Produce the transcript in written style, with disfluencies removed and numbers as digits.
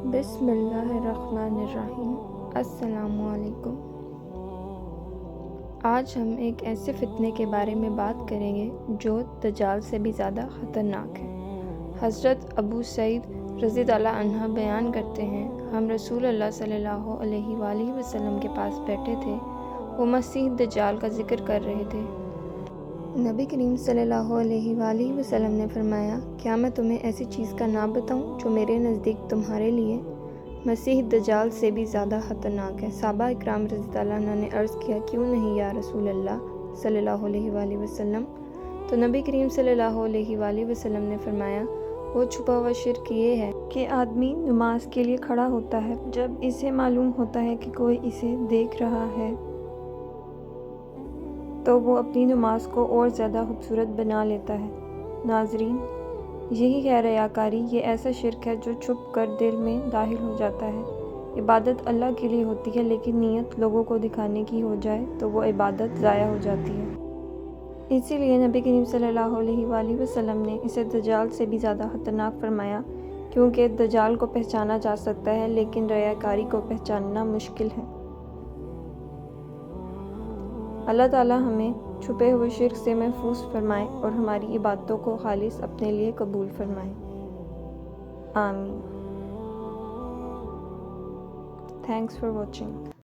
بسم اللہ الرحمن الرحیم۔ السلام علیکم۔ آج ہم ایک ایسے فتنے کے بارے میں بات کریں گے جو دجال سے بھی زیادہ خطرناک ہے۔ حضرت ابو سعید رضی اللہ عنہ بیان کرتے ہیں، ہم رسول اللہ صلی اللہ علیہ وآلہ وسلم کے پاس بیٹھے تھے، وہ مسیح دجال کا ذکر کر رہے تھے۔ نبی کریم صلی اللہ علیہ وآلہ وسلم نے فرمایا، کیا میں تمہیں ایسی چیز کا نام بتاؤں جو میرے نزدیک تمہارے لیے مسیح دجال سے بھی زیادہ خطرناک ہے؟ صحابہ اکرام رضی اللہ عنہ نے عرض کیا، کیوں نہیں یا رسول اللہ صلی اللہ علیہ وآلہ وسلم؟ تو نبی کریم صلی اللہ علیہ وآلہ وسلم نے فرمایا، وہ چھپا ہوا شرک یہ ہے کہ آدمی نماز کے لیے کھڑا ہوتا ہے، جب اسے معلوم ہوتا ہے کہ کوئی اسے دیکھ رہا ہے تو وہ اپنی نماز کو اور زیادہ خوبصورت بنا لیتا ہے۔ ناظرین، یہی ہے ریاکاری، یہ ایسا شرک ہے جو چھپ کر دل میں داخل ہو جاتا ہے۔ عبادت اللہ کے لیے ہوتی ہے، لیکن نیت لوگوں کو دکھانے کی ہو جائے تو وہ عبادت ضائع ہو جاتی ہے۔ اسی لیے نبی کریم صلی اللہ علیہ وآلہ وسلم نے اسے دجال سے بھی زیادہ خطرناک فرمایا، کیونکہ دجال کو پہچانا جا سکتا ہے لیکن ریاکاری کو پہچاننا مشکل ہے۔ اللہ تعالی ہمیں چھپے ہوئے شرک سے محفوظ فرمائے اور ہماری عبادتوں کو خالص اپنے لیے قبول فرمائے۔ آمین۔ Thanks for watching.